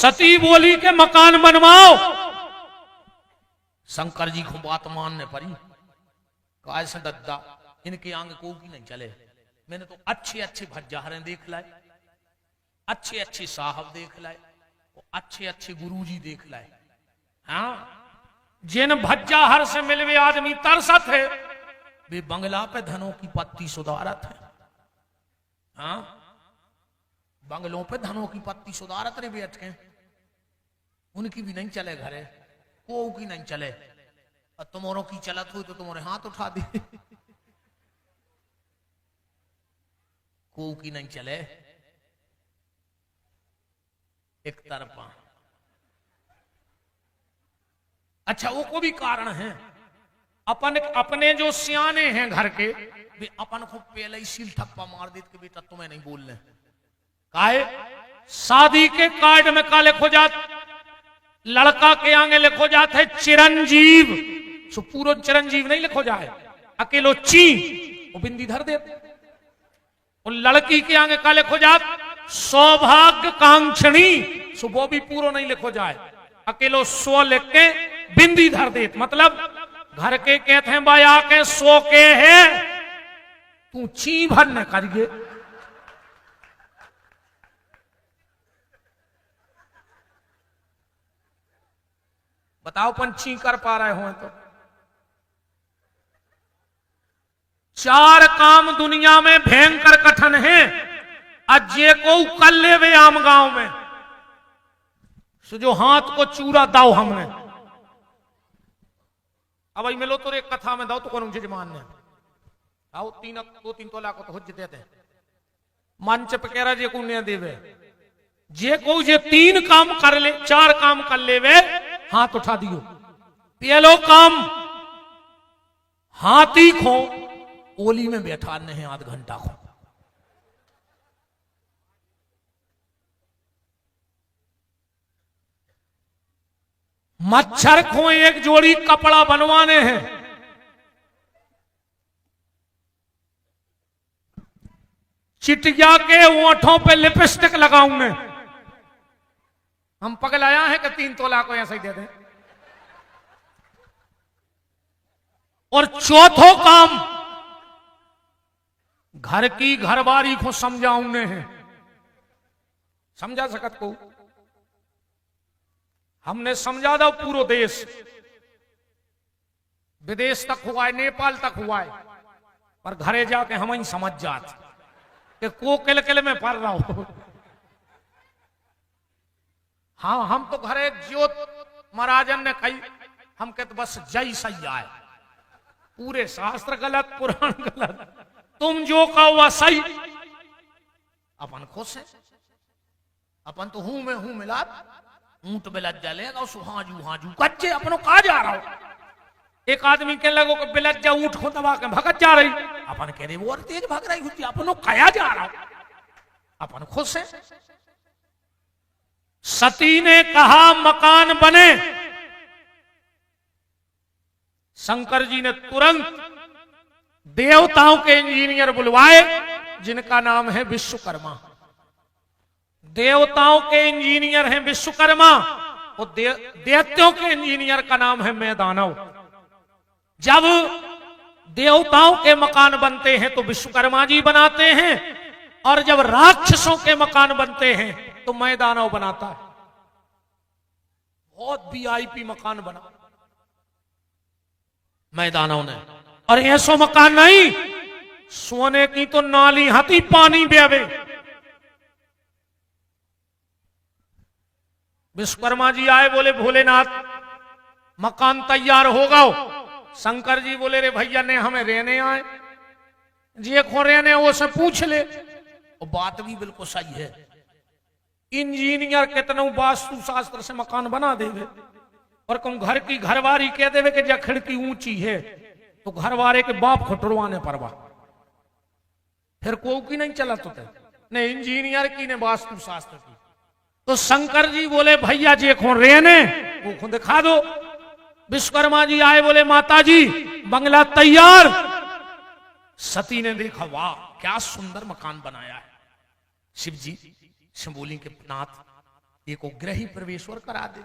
सती बोली के मकान बनवाओ। शंकर जी को बात मानने पड़ी। काय से दद्दा इनके आगे को की नहीं चले। मैंने तो अच्छे अच्छे भज्जाहरें देख लाए, अच्छे अच्छे साहब देख लाए, अच्छे अच्छे गुरुजी देख लाए। हाँ, जिन भज्जाहर से मिलवे आदमी तरसत है वे बंगला पे धनों की पत्ती सुधारत है। हाँ, बंगलों पे धनों की पत्ती सुधारत रे बैठ के, उनकी भी नहीं चले घरे, को की नहीं चले। और तुम्हारों की चलत हुई तो तुम्हारे हाथ उठा दी। को की नहीं चले एक तरफा। अच्छा, वो को भी कारण है। अपने जो सियाने हैं घर के, वे अपन को पहले ही सील ठप्पा मार देते कि बेटा तुम्हें नहीं बोलने। काहे? शादी के कार्ड में का लिखो जात, लड़का के आगे लिखो जात है चिरंजीव। सो पूरा चिरंजीव नहीं लिखो जाए, अकेलो ची वो बिंदी धर दे। और लड़की के आगे का लिखो जात सौभाग्य कांक्षणी। सो वो भी पूरा नहीं लिखो जाए, अकेलो सो लिख के बिंदी धर दे। मतलब घर के कहते हैं भाई आके सो के है, तू ची भर न करिए। बताओ पंछी कर पा रहे हो तो। चार काम दुनिया में भयंकर कठिन है, अज्जे को कर ले वे आम गांव में। सो जो हाथ को चूरा दाओ हमने। अब भाई मिलो तो एक कथा में दाओ तो करूं जजमान ने आओ 2-3 तोला को तो हुज देते हैं मंच पे कह रहा जे को ने देवे जे को जे 3 काम कर ले 4 काम कर ले वे हाथ उठा दियो। पहलो काम हाथी को ओली में बैठा नहीं आध घंटा को। मच्छर को एक जोड़ी कपड़ा बनवाने हैं। चिटिया के ओंठों पे लिपस्टिक लगाऊंगे। हम पगलाया है कि 3 तोला को ऐसा ही दे दें। और चौथो काम घर की घरबारी को समझाऊंगे हैं। समझा सकत को हमने समझा दो पूरा देश, विदेश तक हुआ है, नेपाल तक हुआ है, पर घरे जाके हम ही समझ जाते कि को किल किल में पड़ रहा हो। हाँ, हम तो घरे ज्योत महाराजन ने कही, हम कहते बस जय सही आए। पूरे शास्त्र गलत, पुराण गलत, तुम जो कहो वह सही। अपन खुश है, अपन तो हूं में हूं मिला ऊंट बिलज जलेगा सुहाजू हाजू कच्चे अपनों कहा जा रहा हो। एक आदमी के लगो कि बिलज जा ऊंट को दबा के भगत जा रही, अपन कह रहे वो और तेज भाग रही होती, अपनों कहा जा रहा हो। अपन खुश है। सती ने कहा मकान बने। शंकर जी ने तुरंत देवताओं के इंजीनियर बुलवाए जिनका नाम है विश्वकर्मा। देवताओं के इंजीनियर हैं विश्वकर्मा और दैत्यों के इंजीनियर का नाम है मैदानव। जब देवताओं के मकान बनते हैं तो विश्वकर्मा जी बनाते हैं, और जब राक्षसों के मकान बनते हैं तो मैदानव बनाता है। बहुत वीआईपी मकान बना मैदानव ने। और ऐसो मकान नहीं, सोने की तो नाली हाथी पानी बेवे। विश्वकर्मा जी आए, बोले भोलेनाथ मकान तैयार हो गो। शंकर जी बोले रे भैया ने हमें रहने आए, जे खो रहने वो से पूछ ले। और बात भी बिल्कुल सही है। इंजीनियर कितना वास्तु शास्त्र से मकान बना देवे, और कौन घर की घरवारी कह देवे कि जब खिड़की ऊंची है तो घरवारे के बाप खुटरवाने परवा, फिर को की नहीं चला तो ने इंजीनियर की ने वास्तु शास्त्र की। तो शंकर जी बोले भैया जे खो रहने वो खुद दिखा दो। विश्वकर्मा जी आए, बोले माता जी बंगला तैयार। सती ने देखा, वाह क्या सुंदर मकान बनाया है। शिव जी से बोली के नाथ एक ग्रही प्रवेश्वर करा दे,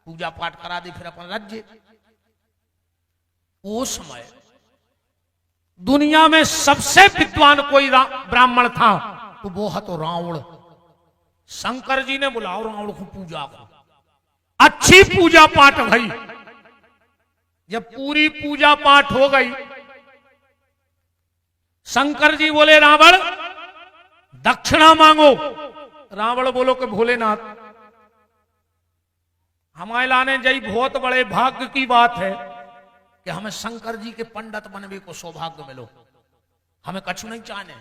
पूजा पाठ करा दे, फिर अपन राज्य। वो समय दुनिया में सबसे विद्वान कोई ब्राह्मण था तो वो है तो रावण। शंकर जी ने बुलाओ रावण को पूजा को, अच्छी पूजा पाठ भई। जब पूरी पूजा पाठ हो गई, शंकर जी बोले रावण दक्षिणा मांगो। रावण बोलो कि भोलेनाथ हमारे लाने जाई बहुत बड़े भाग्य की बात है कि हमें शंकर जी के पंडित बनने को सौभाग्य मिलो, हमें कछु नहीं चाहने।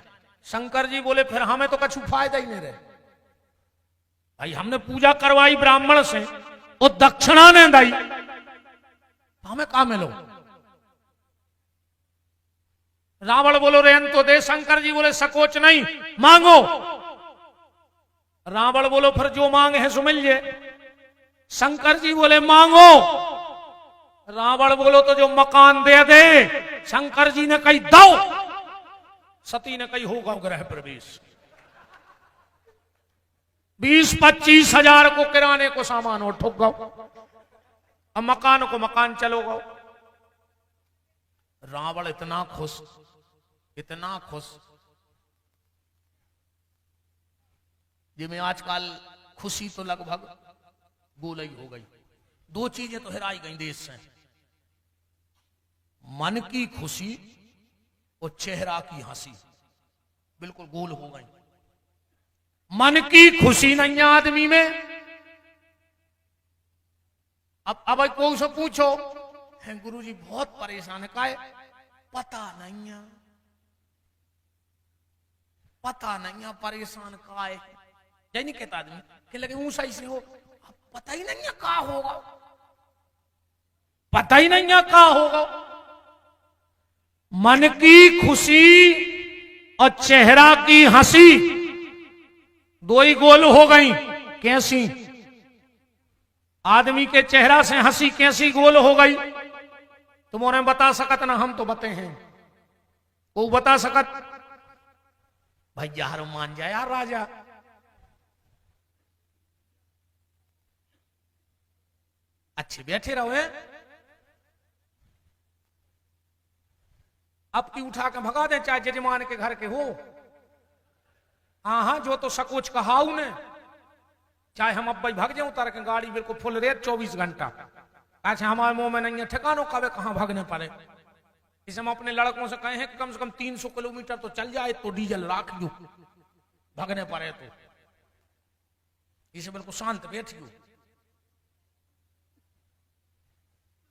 शंकर जी बोले फिर हमें तो कछु फायदा ही नहीं रहे भाई, हमने पूजा करवाई ब्राह्मण से और दक्षिणा ने दी तो हमें कहा मिलो। रावण बोलो रेन तो दे, शंकर जी बोले सकोच नहीं, मांगो। रावण बोलो फिर जो मांगे है सो मिल जाए। शंकर जी बोले मांगो। रावण बोलो तो जो मकान दे दे। शंकर जी ने कही दो, सती ने कही होगा ग्रह प्रवेश। 20-25 हजार को किराने को सामान हो ठुक गो, अब मकान को मकान चलो गो। रावण इतना खुश, इतना खुश, जिसमें आजकल खुशी तो लगभग गोलई हो गई। दो चीजें तो हेराई गई देश से, मन की खुशी और चेहरा की हंसी बिल्कुल गोल हो गई। मन की खुशी नहीं है आदमी में। अब कोई से पूछो है गुरुजी बहुत परेशान है, काहे? पता नहीं है, पता नहीं है परेशान काहे। यही नहीं कहता आदमी कि लगे ऊंचाई से हो, पता ही नहीं है क्या होगा, पता ही नहीं है क्या होगा। मन की खुशी और चेहरा की हंसी दो ही गोल हो गई। कैसी? आदमी के चेहरा से हंसी कैसी गोल हो गई तुम्हारे बता सकत ना, हम तो बते हैं। वो बता सकत भाई यार मान जा यार राजा। अच्छे बैठे रहो है, अब की उठा के भगा दे, चाहे जजमान के घर के हो। हाँ जो तो सकोच कहाऊ ने, चाहे हम अब भाई भाग जाऊं उतार के गाड़ी बिल्कुल फुल रेत 24 घंटा। अच्छा हमारे मुंह में नहीं है ठिकानों कब कहां भागने पड़े। इसे हम अपने लड़कों से कहे हैं कि कम से कम 300 किलोमीटर तो चल जाए तो डीजल राख दो, भागने पड़े तो इसे बिल्कुल शांत बैठ दो।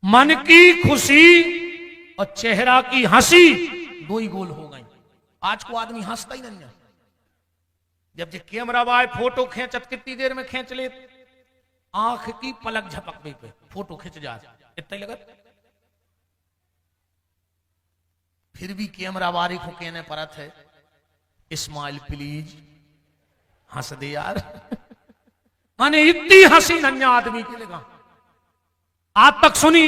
मन की खुशी और चेहरा की हंसी दो ही गोल हो गई। आज को आदमी हंसता ही नहीं है। जब जे कैमरा बाय फोटो खींचत कितनी देर में खींच ले, आंख की पलक झपक पे फोटो खींच जा इतना लगत। फिर भी कैमरा बारी को कहने परत है स्माइल प्लीज, हंस दे यार। माने इतनी हंसी नन्या आदमी के लगा। आज तक सुनी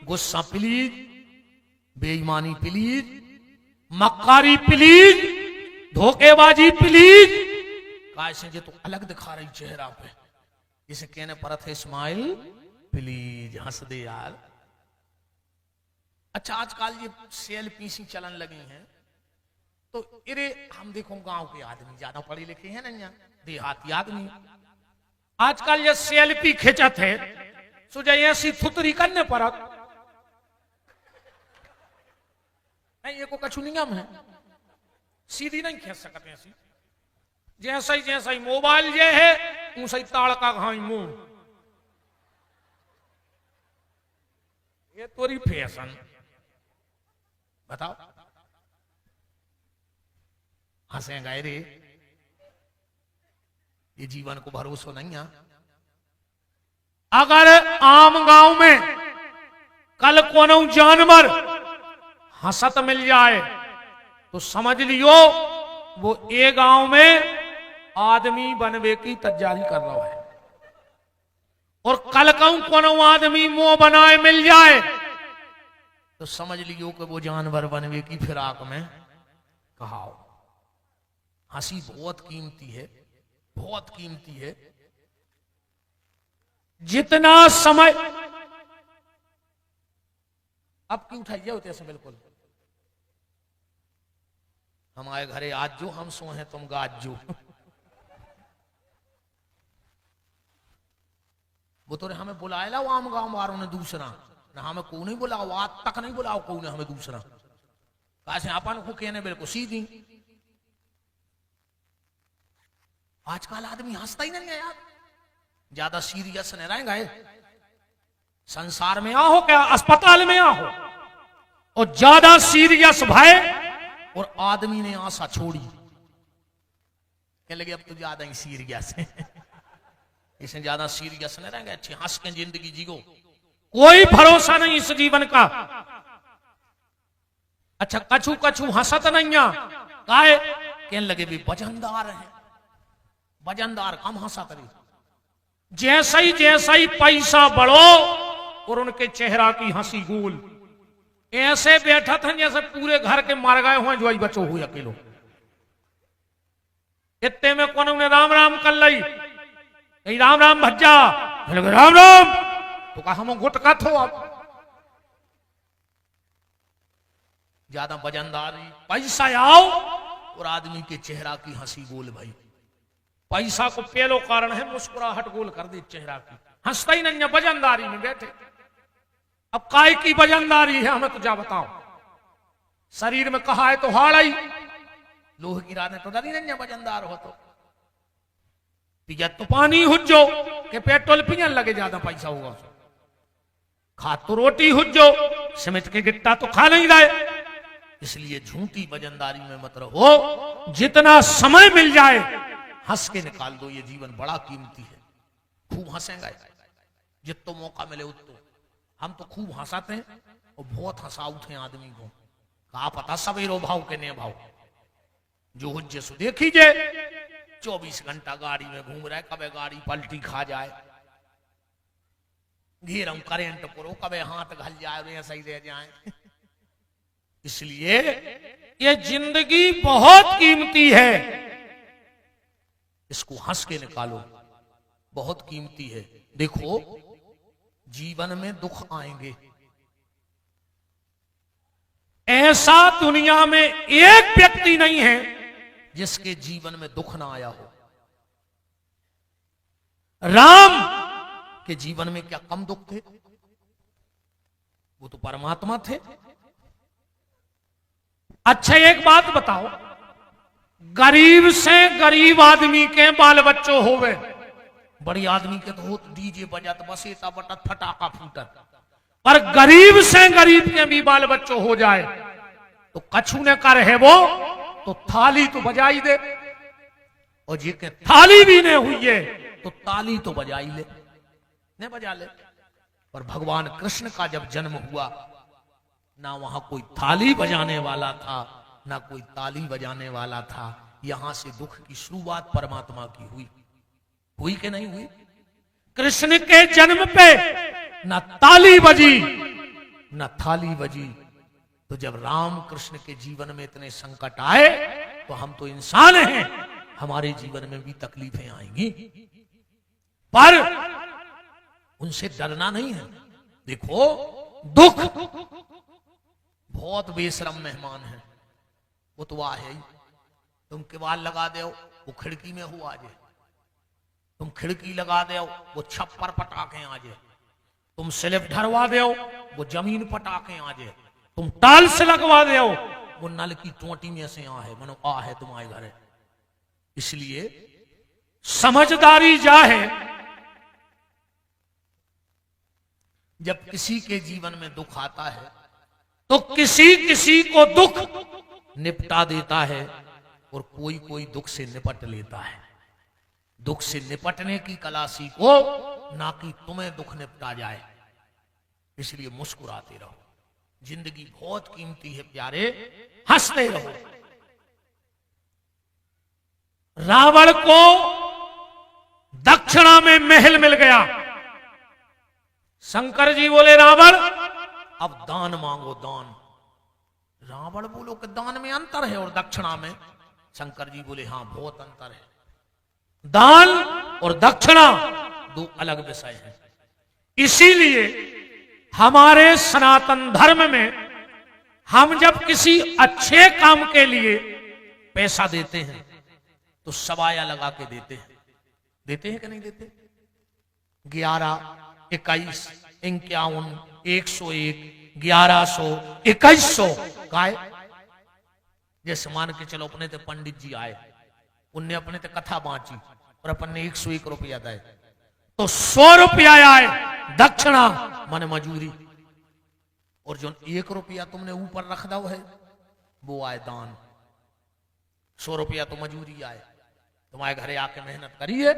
गुस्सा प्लीज, बेईमानी प्लीज, मक्कारी प्लीज, धोखेबाजी प्लीज। कैसे जे तो अलग दिखा रही चेहरा पे, इसे कहने परत है स्माइल प्लीज, हंस दे यार। अच्छा आजकल ये सेल्फी सी चलन लगी हैं तो इरे हम देखो गांव के आदमी ज्यादा पढ़े लिखे हैं ना, देहाती आदमी आजकल ये सेल्फी खिंचत है सुझा ऐसी थुतरी करने परत नहीं, ये को कछु नियम है, सीधी नहीं खींच सकते ऐसी। जैसा ही मोबाइल जे है ऊंसा ही ताड़का घाई मुंह, ये तोरी फैशन बताओ। हंसे गए रे, ये जीवन को भरोसा नहीं है। अगर आम गांव में कल कोनो जानवर हंसत मिल जाए तो समझ लियो वो ए गांव में आदमी बनवे की तैयारी कर रहा है। और कल कहूं कोनो आदमी मुंह बनाए मिल जाए तो समझ लियो कि वो जानवर बनवे की फिराक में कहाओ। हंसी बहुत कीमती है, बहुत कीमती है। जितना समय, अब क्यों उठाइए होते ऐसे बिल्कुल, हमारे घरे आज जो हम सो हैं तुम गाज जो। वो तो हमें बुलाए ला आम गांव वालों ने दूसरा, ना हमें को नहीं बुलाओ, आज तक नहीं बुलाओ को ने हमें दूसरा, कैसे अपन को कहने बिल्कुल सीधी। आजकल आदमी हंसता ही नहीं है यार, ज्यादा सीरियस नहीं रहेंगे। संसार में आओ क्या अस्पताल में आओ, और ज्यादा सीरियस भय और आदमी ने आशा छोड़ी, कहने लगे अब तो ज्यादा ही सीरियस है। इसमें ज्यादा सीरियस नहीं रहेंगे, अच्छी हंस के जिंदगी जियो, कोई भरोसा नहीं इस जीवन का। अच्छा कछु कछु हंसत नहीं काहे, कहने लगे भी वजनदार है, वजनदार कम हंसा करे। जैसा ही पैसा बढ़ो और उनके चेहरा की हंसी गोल, ऐसे बैठा था जैसे पूरे घर के मर गए हुए जो बचो हुए अकेलो। इतने में कौन उन्हें राम राम कर ली, कहीं राम राम भज्जा, राम राम तो कहा हम गुटका थो। अब ज्यादा वजनदारी, पैसा आओ और आदमी के चेहरा की हंसी गोल। भाई पैसा को पहलो कारण है मुस्कुराहट गोल कर दी चेहरा की, हंसता ही नहीं, वजनदारी में बैठे। अब काय की वजनदारी है हमें तो जा बताओ, शरीर में कहा है तो हाड़ आई, लोहे की रात तो डरी नहीं वजनदार हो तो पिया तो पानी हुज्जो के पेट्रोल पियन लगे, ज्यादा पैसा होगा उसको। खा तो रोटी हुज्जो, सिमट के गिट्टा तो खा नहीं रहे। इसलिए झूठी वजनदारी में मत रहो, जितना समय मिल जाए हंस के निकाल दो, ये जीवन बड़ा कीमती है। खूब हंसेंगे जितना मौका मिले उतना। हम तो खूब हंसाते हैं और बहुत हंसाउत हैं आदमी को, कहा पता सवेरो भाव के ने भाव जो हुज्जे सो देखीजे। 24 घंटा गाड़ी में घूम रहा है, कभी गाड़ी पलटी खा जाए, घेरम करेंट करो, कभी हाथ घल जाए और ऐसा ही रह जाए। इसलिए ये जिंदगी बहुत कीमती है, इसको हंस के निकालो, बहुत कीमती है। देखो जीवन में दुख आएंगे, ऐसा दुनिया में एक व्यक्ति नहीं है जिसके जीवन में दुख ना आया हो। राम के जीवन में क्या कम दुख थे, वो तो परमात्मा थे। अच्छा एक बात बताओ, गरीब से गरीब आदमी के बाल बच्चों होवे, बड़ी आदमी के तो होत डीजे बजत बसेता बटत फटाका फूटत, पर गरीब से गरीब के भी बाल बच्चों हो जाए तो कछु ने कर है वो तो थाली तो बजाई दे, और जी के थाली भी नहीं हुई है तो ताली तो बजाई ले, नहीं बजा ले। पर भगवान कृष्ण का जब जन्म हुआ, ना वहां कोई थाली बजाने वाला था, ना कोई ताली बजाने वाला था। यहां से दुख की शुरुआत परमात्मा की हुई, हुई कि नहीं हुई? कृष्ण के जन्म पे ना ताली बजी ना थाली बजी। तो जब राम कृष्ण के जीवन में इतने संकट आए तो हम तो इंसान हैं, हमारे जीवन में भी तकलीफें आएंगी, पर उनसे डरना नहीं है। देखो दुख बहुत बेशरम मेहमान है, वो तो आ है ही। तुम किवाड़ लगा दो वो खिड़की में हो आ जाए, तुम खिड़की लगा दो वो छप्पर पटाखे आ जाए, तुम स्लिप ढरवा दो वो जमीन पटाखे आ जाए, तुम टाल से लगवा दो वो नल की टोटी में से आ है, मनो आ है तुम्हारे घर। इसलिए समझदारी जा है, जब किसी के जीवन में दुख आता है तो किसी किसी को दुख निपटा देता है और कोई कोई दुख से निपट लेता है। दुख से निपटने की कला सीखो, ना कि तुम्हें दुख निपटा जाए। इसलिए मुस्कुराते रहो, जिंदगी बहुत कीमती है प्यारे, हंसते रहो। रावण को दक्षिणा में महल मिल गया। शंकर जी बोले रावण अब दान मांगो, दान। रावण बोलो कि दान में अंतर है और दक्षिणा में? शंकर जी बोले हां बहुत अंतर है, दान और दक्षिणा दो अलग विषय हैं। इसीलिए हमारे सनातन धर्म में हम जब किसी अच्छे काम के लिए पैसा देते हैं तो सवाया लगा के देते हैं कि नहीं देते? 11, 21, 51, 101, 1100, 2100 काय जैसे मान के चलो अपने ते पंडित जी आए, उनने अपने ते कथा बांची और अपन ने 101 रुपया दिए तो 100 रुपया आए दक्षिणा माने मजूरी, और जो 1 रुपया तुमने ऊपर रख दो है वो आए दान। 100 रुपया तो मजूरी आए, तुम्हारे घरे आके मेहनत करिए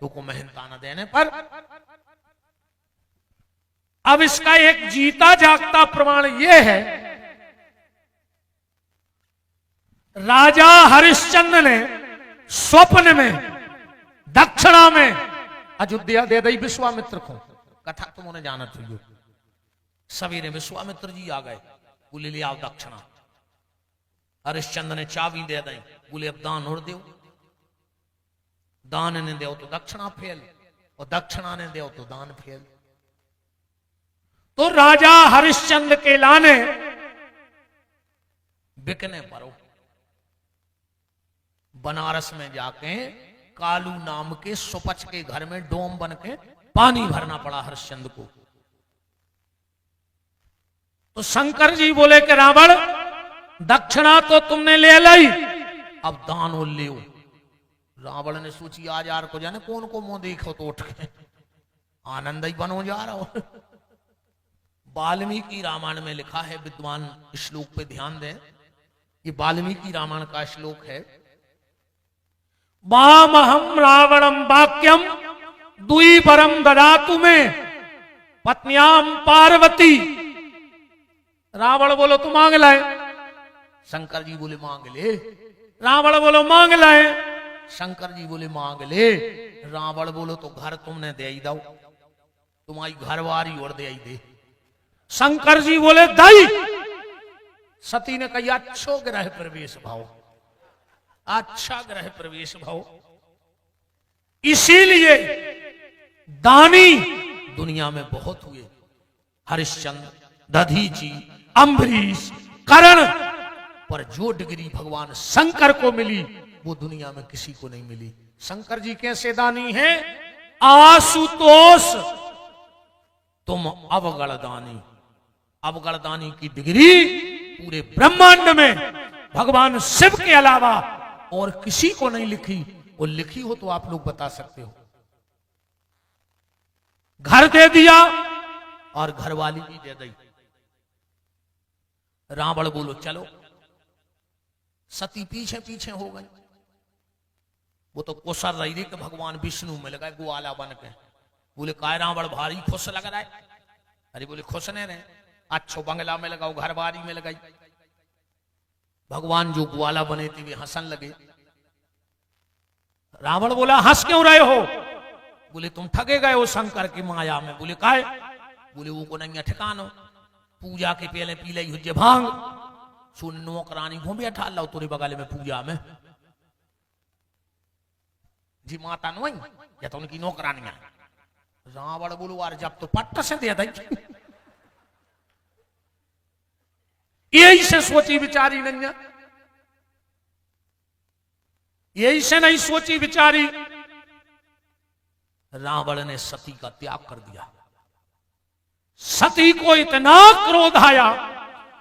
तो को मेहनत आना देने पर। अब इसका एक जीता जागता प्रमाण यह है, राजा हरिश्चंद्र ने स्वप्न में दक्षिणा में अयोध्या दे दी विश्वामित्र को। कथा तुमने जाना चाहिए। सवेरे विश्वामित्र जी आ गए, बोले ले आओ दक्षिणा। हरिश्चंद्र ने चाबी दे दी, बोले अब दान और दो। दान ने दो तो दक्षिणा फेल, और दक्षिणा ने दो तो दान फेल। तो राजा हरिश्चंद्र के लाने बिकने परो बनारस में जाके कालू नाम के सुपच के घर में डोम बन के पानी भरना पड़ा हरिश्चंद्र को। तो शंकर जी बोले कि रावण दक्षिणा तो तुमने ले ली, अब दान और ले। रावण ने सोची आज यार को जाने कौन को मुंह देखो तो उठ के आनंद ही बनो जा रहा हो। वाल्मीकि रामायण में लिखा है, विद्वान श्लोक पे ध्यान दें, ये वाल्मीकि रामायण का श्लोक है। मामहम रावणम वाक्यम द्विपरम ददातु में पत्न्याम पार्वती। रावण बोलो तू मांग लाए, शंकर जी बोले मांग ले। रावण बोलो मांग लाए, शंकर जी बोले मांग ले। रावण बोलो तो घर तुमने दे ही दो, तुम्हारी घरवारी और दे ही दे। शंकर जी बोले दई। सती ने कही अच्छो ग्रह प्रवेश भाव, अच्छा ग्रह प्रवेश भाव। इसीलिए दानी दुनिया में बहुत हुए। हरिश्चंद्र, दधीची, अम्बरीश, कर्ण, पर जो डिग्री भगवान शंकर को मिली वो दुनिया में किसी को नहीं मिली। शंकर जी कैसे दानी हैं? आशुतोष तुम अवगणदानी। अवगणदानी की डिग्री पूरे ब्रह्मांड में भगवान शिव के अलावा और किसी को नहीं लिखी। वो लिखी हो तो आप लोग बता सकते हो। घर दे दिया और घरवाली भी दे दी। रावण बोलो चलो, सती पीछे पीछे हो गई। वो तो कोसर रही थी कि भगवान विष्णु मिल गए ग्वाला बन के। बोले काय रावण भारी खुश लग रहा है। अरे बोले खुश नहीं रहे, अच्छो बंगला मिल गया, घरबारी मिल गई। भगवान जो ग्वाला बने थे वे हंसन लगे। रावण बोला हंस क्यों रहे हो? बोले तुम ठगे गए हो शंकर की माया में। बोले काय? बोले वो को नहीं ठिकानो, पूजा के पहले पी ली हुज्जे भांग। सुन नौकरानी घूमे बैठा लो तुरे बगल में पूजा में जी माता नहीं या तो उनकी नौकरानियां। रावण बोलो यार जब तो पट्ट से दे दी। यही से सोची विचारी नहीं, यही से नहीं सोची विचारी। रावण ने सती का त्याग कर दिया। सती को इतना क्रोध आया,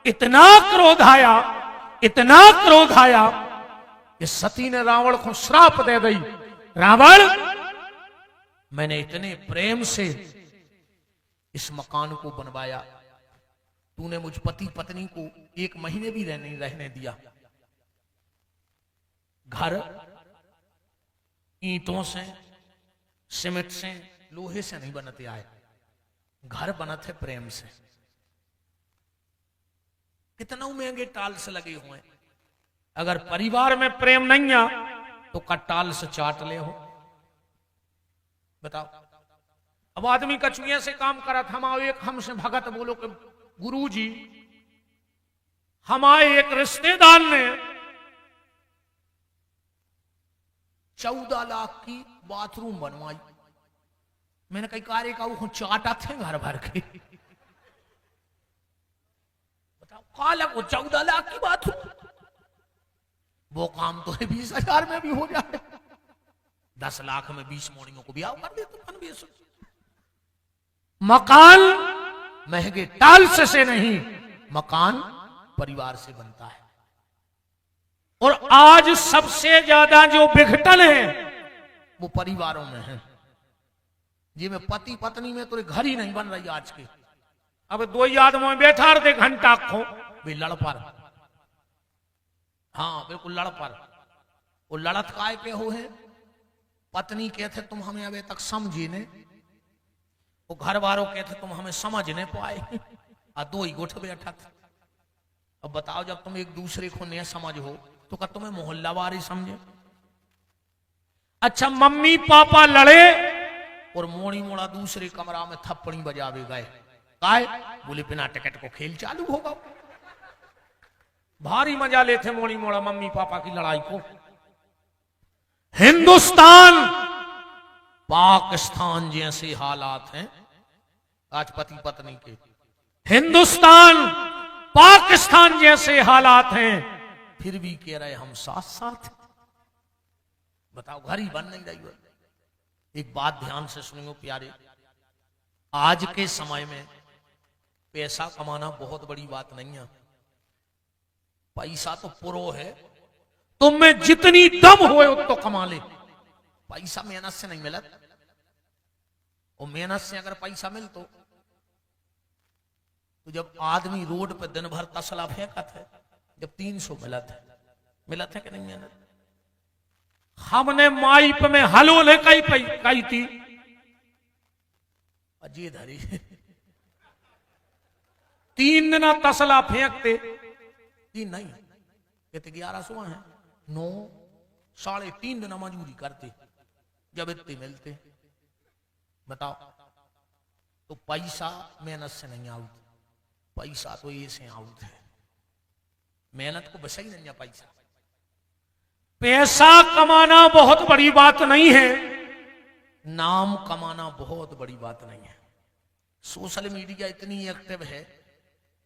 इतना क्रोध आया, इतना क्रोध आया कि सती ने रावण को श्राप दे दी। रावण, मैंने इतने प्रेम से इस मकान को बनवाया, तूने मुझ पति पत्नी को 1 महीने भी रहने दिया। घर ईंटों से, सीमेंट से, लोहे से नहीं बनते आए, घर बनते है प्रेम से। कितना महंगे टाल्स लगे हुए हैं। अगर परिवार में प्रेम नहीं आ तो कट्टाल से चाट ले हो। बताओ, अब आदमी कछुए से काम करा था। हमारे एक हमसे भगत बोलो कि गुरुजी, हमारे एक रिश्तेदार ने 14 लाख की बाथरूम बनवाई। मैंने कई कार्य का वो चाटा थे घर भर के। बताओ काला को 14 लाख की बात हो, वो काम तो 20,000 में भी हो जाए। 10 लाख में 20 मोड़ियों को ब्याह कर दे तो मकान महंगे टाल्स से नहीं, मकान परिवार से बनता है। और आज सबसे ज्यादा जो विघटन है वो परिवारों में है। जी में पति पत्नी में तो घर ही नहीं बन रही आज के। अब 2 आदमी बैठा रहे घंटा खो भी लड़ पर, हाँ बिल्कुल लड़ पर। वो लड़त काय पे हो है, पत्नी कहते तुम हमें अभी तक समझी ने, वो घर वालों कहते तुम हमें समझ नहीं पाए, और 2 ही गुठ बैठा था। अब बताओ जब तुम एक दूसरे को नहीं समझ हो तो क्या तुम्हें मोहल्ला वारी समझे? अच्छा मम्मी पापा लड़े और मोड़ी मोड़ा दूसरे कमरा में थप्पड़ी बजावे गए, काय बोले बिना टिकट को खेल चालू होगा। भारी मजा लेते मोड़ी मोड़ा मम्मी पापा की लड़ाई को। हिंदुस्तान पाकिस्तान जैसे हालात हैं आज पति पत्नी के। हिंदुस्तान पाकिस्तान जैसे हालात हैं, फिर भी कह रहे हम साथ साथ। बताओ घर ही बन नहीं रही। एक बात ध्यान से सुनियो प्यारे, आज के समय में पैसा कमाना बहुत बड़ी बात नहीं है। पैसा तो पुरो है, तुम में जितनी दम होए उतो कमा ले। पैसा मेहनत से नहीं मिलत, और मेहनत से अगर पैसा मिल तो जब आदमी रोड पे दिन भर तसला फेंकत है, जब 300 मिलत है कि नहीं मेहनत। हमने माइप में हलो ले कही थी अजी धरी 3 दिन तसला फेंकते, 3 नहीं कहते 1100 है, 9 3.5 दिन मजूरी करते जब इतने मिलते। बताओ तो पैसा मेहनत से नहीं आउट, पैसा तो ये से आउट है। मेहनत को बस ही नहीं है पैसा। पैसा कमाना बहुत बड़ी बात नहीं है, नाम कमाना बहुत बड़ी बात नहीं है। सोशल मीडिया इतनी एक्टिव है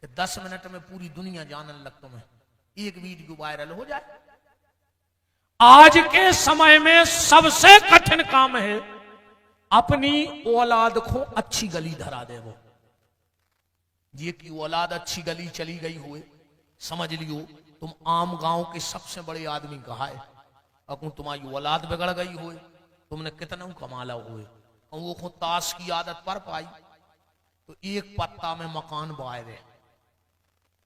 कि 10 मिनट में पूरी दुनिया जानने लग तुम्हें, एक वीडियो वायरल हो जाए। आज के समय में सबसे कठिन काम है अपनी औलाद को अच्छी गली धरा दे। वो ये कि औलाद अच्छी गली चली गई हुए, समझ लियो तुम आम गांव के सबसे बड़े आदमी कहा है। अगर तुम्हारी औलाद बिगड़ गई हुए, तुमने कितना कमाला हुए, और वो खुद ताश की आदत पर पाई तो एक पत्ता में मकान बाय रहे,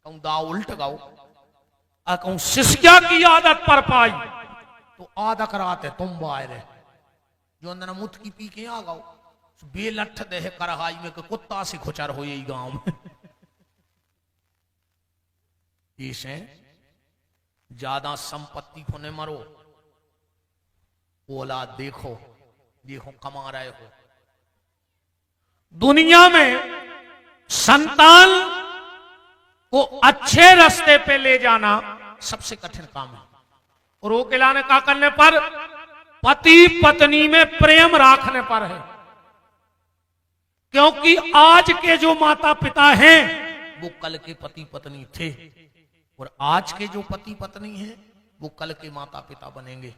कहूं दाव उल्ट गाओ, कहूं शिष्या की आदत पर पाई तो आधा कराते तुम बाय रहे। जो अंदर मुठ की पी के आ गाओ बेलठ दे करहाई में कुत्ता से खुचर हो यही गांव में। इसे ज्यादा संपत्ति को न मरो, औलाद देखो देखो कमा रहे हो। दुनिया में संतान को अच्छे रास्ते पे ले जाना सबसे कठिन काम है, और वो खिलाने का करने पर पति पत्नी में प्रेम रखने पर है। क्योंकि आज के जो माता पिता हैं वो कल के पति पत्नी थे, और आज के जो पति पत्नी हैं वो कल के माता पिता बनेंगे।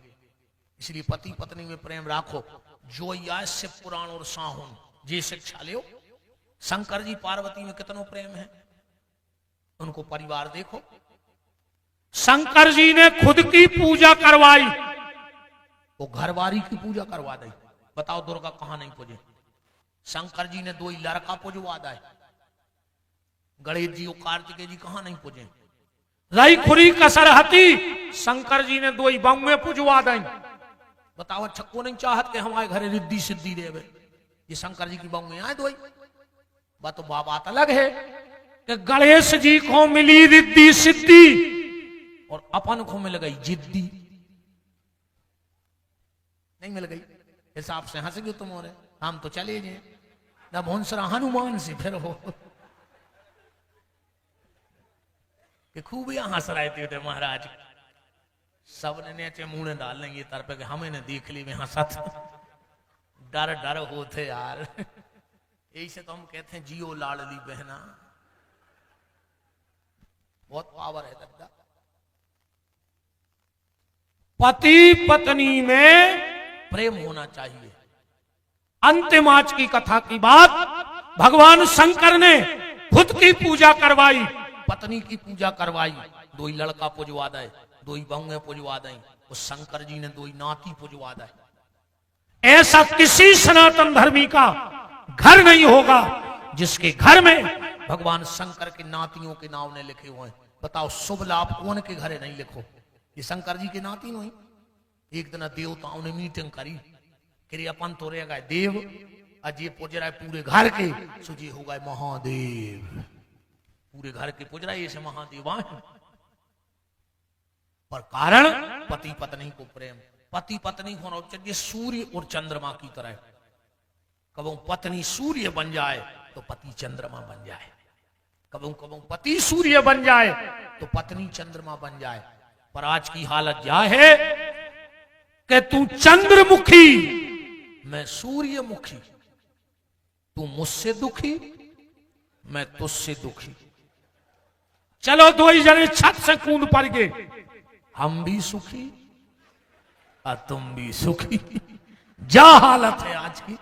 इसलिए पति पत्नी में प्रेम राखो। जो यास्य पुराण और साहुन जी शिक्षा लियो। शंकर जी पार्वती में कितना प्रेम है, उनको परिवार देखो। शंकर जी ने खुद की पूजा करवाई, वो घरवारी की पूजा करवा दी। बताओ दुर्गा कहां नहीं पूजे? शंकर जी ने 2 ही लड़का पूजवा दा। गणेश जी और कार्तिकेय जी कहां नहीं पूजे? रही खुरी कसरहती शंकर जी ने 2 ही बंगे पूजवा दी। बताओ अच्छा को नहीं चाहत के हमारे घरे रिद्धि सिद्धि देवे, ये शंकर जी की बंगे आए 2 ही। बात अलग है कि गणेश जी को मिली रिद्धि सिद्धि और अपन को मिल गई जिद्दी। नहीं मिल गई हिसाब से हंस गए तुम, और हम तो चले गए न भोंसरा हनुमान से फिर हो कि खूब यहां हंस रहे थे महाराज। सब ने नीचे मुंह डाल लेंगे तर पे हमें ने देख ली में हंसत डर डर होते यार। यही से तो हम कहते हैं जियो लाडली बहना, बहुत पावर है दादा। पति पत्नी में प्रेम होना चाहिए। अंतिम आज की कथा की बात, भगवान शंकर ने खुद की पूजा करवाई, पत्नी की पूजा करवाई। दो ही लड़का पुजवा दे, दो ही बहुएं पुजवा दें, उस शंकर जी ने दो ही नाती पुजवा दे। ऐसा किसी सनातन धर्मी का घर नहीं होगा जिसके घर में भगवान शंकर के नातियों के नाम ने लिखे हुए हैं। बताओ शुभ लाभ कौन के घरे नहीं लिखो? ये शंकर जी के नाती नहीं। एक दिन देवताओं ने मीटिंग करी कि अपन तो रह गए देव, आज ये पूज रहा है पूरे घर के, सो ये हो गए महादेव। पूरे घर के पूज रहा है, ये से महादेवा है। पर कारण पति पत्नी को प्रेम। पति पत्नी होना चाहिए सूर्य और चंद्रमा की तरह। कबो पत्नी सूर्य बन जाए तो पति चंद्रमा बन जाए, कबो कबो पति सूर्य बन जाए तो पत्नी चंद्रमा बन जाए। पर आज की हालत क्या है कि तू चंद्रमुखी, मैं सूर्यमुखी। तू मुझसे दुखी, मैं तुझसे दुखी। चलो दो ही जने छत से कूद पड़ गए, हम भी सुखी और तुम भी सुखी। क्या हालत है आज की।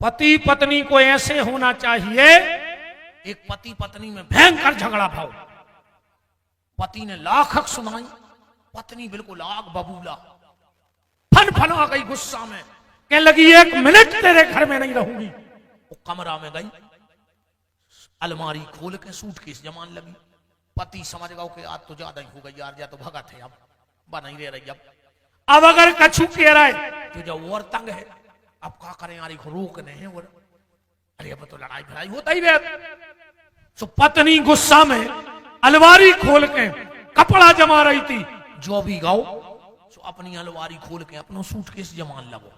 पति पत्नी को ऐसे होना चाहिए। एक पति पत्नी में भयंकर झगड़ा भाव, पति ने लाखक सुनाई, पत्नी बिल्कुल आग बबूला, फन फन आ गई गुस्सा में, कहने लगी 1 मिनट तेरे घर में नहीं रहूंगी। वो कमरा में गई, अलमारी खोल के सूटकेस जमान लगी। पति समझ गया कि आज तो ज्यादा ही हो गई यार, या तो भगत है अब बना ही रह रही। अब अगर कछु कह रहा है तो जो और तंग है, अब क्या करें यार, रोकने हैं और अरे अब तो लड़ाई भड़ाई होता ही रहता। तो पत्नी गुस्सा में अलमारी खोल के कपड़ा जमा रही थी, जो भी गाओ तो अपनी अलमारी खोल के अपना सूटकेस जमान लगो।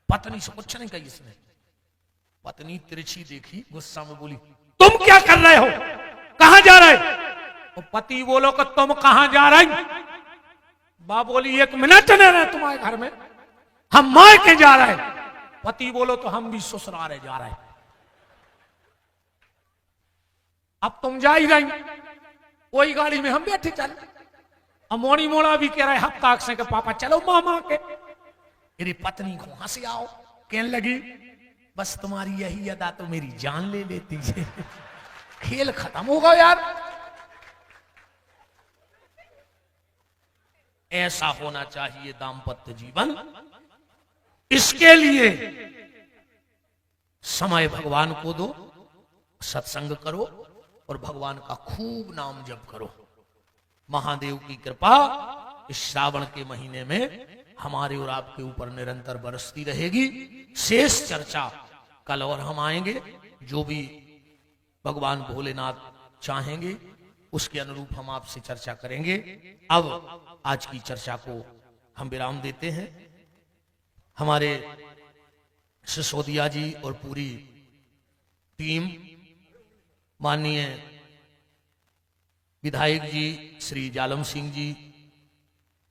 पत्नी से कुछ नहीं कही इसने। पत्नी तिरछी देखी, गुस्सा में बोली तुम क्या कर रहे हो, कहां जा रहे? तो पति बोलो कि तुम कहां जा रही? बा बोली 1 मिनट नहीं रहे तुम्हारे घर में, हम मायके जा रहे। पति बोलो तो हम भी ससुराल जा रहे। अब तुम जा ही रही, वही गाड़ी में हम बैठे चल। अब मोड़ी मोड़ा भी कह रहे हफ्ता से के पापा चलो मामा के। मेरी पत्नी को हंसी आओ, कहने लगी बस तुम्हारी यही अदा तो मेरी जान ले लेती है। खेल खत्म होगा यार। ऐसा होना चाहिए दाम्पत्य जीवन। इसके लिए समय भगवान को दो, सत्संग करो और भगवान का खूब नाम जप करो। महादेव की कृपा इस श्रावण के महीने में हमारे और आपके ऊपर निरंतर बरसती रहेगी। शेष चर्चा कल और हम आएंगे, जो भी भगवान भोलेनाथ चाहेंगे उसके अनुरूप हम आपसे चर्चा करेंगे। अब आज की चर्चा को हम विराम देते हैं। हमारे सिसोदिया जी और पूरी टीम, माननीय विधायक जी श्री जालम सिंह जी,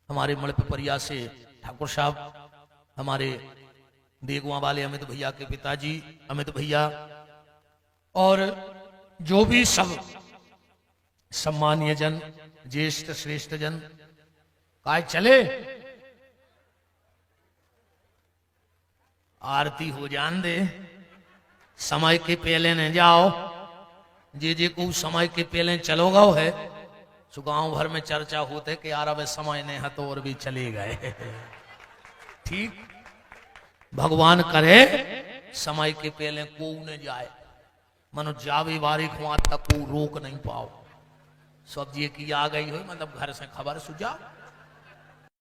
हमारे मड़पिपरिया से ठाकुर साहब, हमारे देगुआ वाले अमित भैया के पिताजी अमित भैया, और जो भी सब सम्मानीय जन, ज्येष्ठ श्रेष्ठ जन, काय चले आरती हो जान दे। समय के पहले न जाओ, जे को समय के पहले चलोगा है सो गांव भर में चर्चा होते कि यार अब समय नहीं है तो और भी चले गए। ठीक, भगवान करे समय के पहले को न जाए, मनो जावे बारिक वहां तक को रोक नहीं पाओ। सब्जी की आ गई हो मतलब घर से खबर सुझा